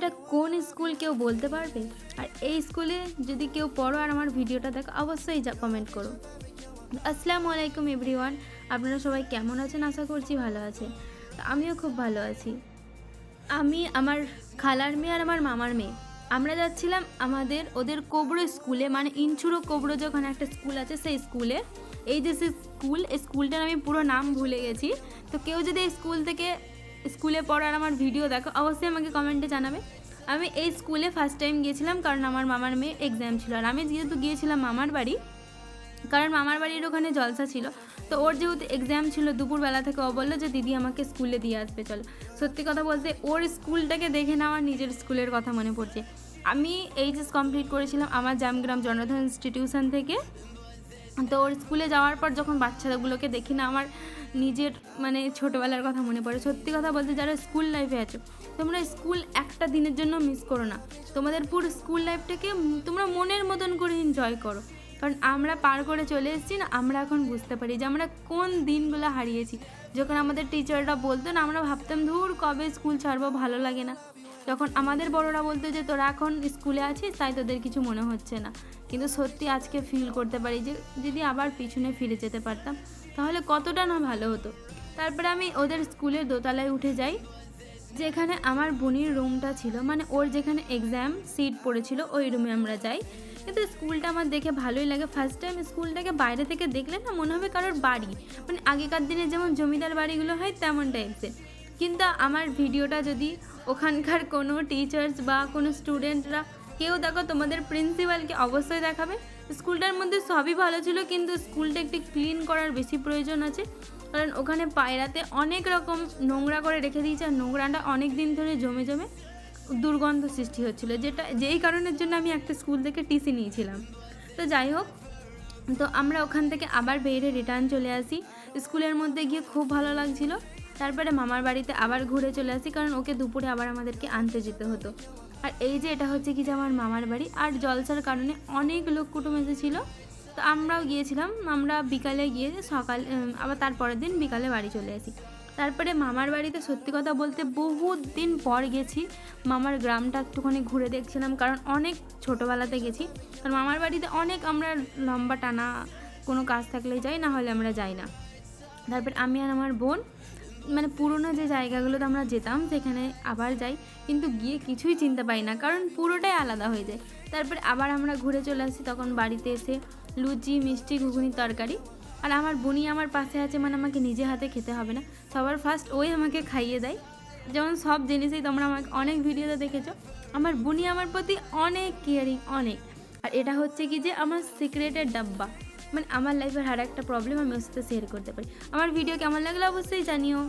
এটা কোন স্কুল কেউ বলতে পারবে? আর এই স্কুলে যদি কেউ পড়ো আর আমার ভিডিওটা দেখো অবশ্যই কমেন্ট করো। আসসালামু আলাইকুম এভরিওয়ান, আপনারা সবাই কেমন আছেন? আশা করছি ভালো আছেন। তো আমিও খুব ভালো আছি। আমি আমার খালার মেয়ে আর আমার মামার মেয়ে আমরা যাচ্ছিলাম ওদের কোবরো স্কুলে, মানে ইনচুরো কোবরো যখন একটা স্কুল আছে সেই স্কুলে। এই যে স্কুল, এই স্কুলটার আমি পুরো নাম ভুলে গেছি। তো কেউ যদি এই স্কুলে পড়ার আমার ভিডিও দেখো অবশ্যই আমাকে কমেন্টে জানাবে। আমি এই স্কুলে ফার্স্ট টাইম গিয়েছিলাম কারণ আমার মামার মেয়ে এক্সাম ছিল, আর আমি যেহেতু গিয়েছিলাম মামার বাড়ি, কারণ মামার বাড়ির ওখানে জলসা ছিল। তো ওর যেহেতু এক্সাম ছিল দুপুরবেলা থেকে, ও বললো যে দিদি আমাকে স্কুলে দিয়ে আসবে চলো। সত্যি কথা বলতে ওর স্কুলটাকে দেখে না আমার নিজের স্কুলের কথা মনে পড়ছে। আমি এইচএস কমপ্লিট করেছিলাম আমার জামগ্রাম জনধন ইনস্টিটিউশন থেকে। তো ওর স্কুলে যাওয়ার পর যখন বাচ্চাগুলোকে দেখি না আমার নিজের মানে ছোটোবেলার কথা মনে পড়ে। সত্যি কথা বলতে যারা স্কুল লাইফে আছো তোমরা স্কুল একটা দিনের জন্য মিস করো না, তোমাদের পুরো স্কুল লাইফটাকে তোমরা মনের মতন করে এনজয় করো। কারণ আমরা পার করে চলে এসেছি না, আমরা এখন বুঝতে পারি যে আমরা কোন দিনগুলো হারিয়েছি। যখন আমাদের টিচাররা বলতো না, আমরা ভাবতাম ধুর কবে স্কুল ছাড়বো, ভালো লাগে না। তখন আমাদের বড়রা বলতো যে তোরা এখন স্কুলে আছিস তাই তোদের কিছু মনে হচ্ছে না। কিন্তু সত্যি আজকে ফিল করতে পারি যে যদি আবার পিছনে ফিরে যেতে পারতাম তাহলে কতটা না ভালো হতো। তারপরে আমি ওদের স্কুলের দোতলায় উঠে যাই, যেখানে আমার বোনের রুমটা ছিল, মানে ওর যেখানে এক্সাম সিট পড়েছিল ওই রুমে আমরা যাই। কিন্তু স্কুলটা আমার দেখে ভালোই লাগে। ফার্স্ট টাইম স্কুলটাকে বাইরে থেকে দেখলে না মনে হবে কারোর বাড়ি, মানে আগেকার দিনে যেমন জমিদার বাড়িগুলো হয় তেমন টাইপসের। কিন্তু আমার ভিডিওটা যদি ওখানকার কোনো টিচার্স বা কোনো স্টুডেন্টরা কেউ দেখো, তোমাদের প্রিন্সিপালকে অবশ্যই দেখাবে। স্কুলটার মধ্যে সবই ভালো ছিল, কিন্তু স্কুলটা একটু ক্লিন করার বেশি প্রয়োজন আছে। কারণ ওখানে পায়রাতে অনেক রকম নোংরা করে রেখে দিয়েছে, আর নোংরাটা অনেক দিন ধরে জমে জমে দুর্গন্ধ সৃষ্টি হচ্ছিলো, যেই কারণের জন্য আমি একটা স্কুল থেকে টিসি নিয়েছিলাম। তো যাই হোক, তো আমরা ওখান থেকে আবার বেরিয়ে রিটার্ন চলে আসি। স্কুলের মধ্যে গিয়ে খুব ভালো লাগছিল। তারপরে মামার বাড়িতে আবার ঘুরে চলে আসি, কারণ ওকে দুপুরে আবার আমাদেরকে আনতে যেতে হতো। আর এই যে এটা হচ্ছে কি যে আমার মামার বাড়ি, আর জলসার কারণে অনেক লোক কুটুম এসেছিলো। তো আমরাও গিয়েছিলাম, আমরা বিকালে গিয়ে আবার তারপরের দিন বিকালে বাড়ি চলে আসি। তারপরে মামার বাড়িতে সত্যি কথা বলতে বহুত দিন পর গেছি। মামার গ্রামটা একটুখানি ঘুরে দেখছিলাম, কারণ অনেক ছোটোবেলাতে গেছি। কারণ মামার বাড়িতে অনেক আমরা লম্বা টানা কোনো কাজ থাকলেই যাই, না হলে আমরা যাই না। তারপর আমি আর আমার বোন মানে পুরোনো যে জায়গাগুলোতে আমরা যেতাম সেখানে আবার যাই, কিন্তু গিয়ে কিছুই চিনতে পারি না, কারণ পুরোটাই আলাদা হয়ে যায়। তারপরে আবার আমরা ঘুরে চলে আসি, তখন বাড়িতে এসে লুচি মিষ্টি ঘুগনির তরকারি। আর আমার বোনই আমার পাশে আছে, মানে আমাকে নিজে হাতে খেতে হবে না, সবার ফার্স্ট ওই আমাকে খাইয়ে দেয়। যেমন সব জিনিসই তোমরা আমাকে অনেক ভিডিওতে দেখেছো, আমার বোনই আমার প্রতি অনেক কেয়ারিং, অনেক। আর এটা হচ্ছে কি যে আমার সিক্রেটের ডাব্বা, মানে আমার লাইফের আর একটা প্রবলেম আমি ওর সাথে শেয়ার করতে পারি। আমার ভিডিও কেমন লাগলো অবশ্যই জানিও।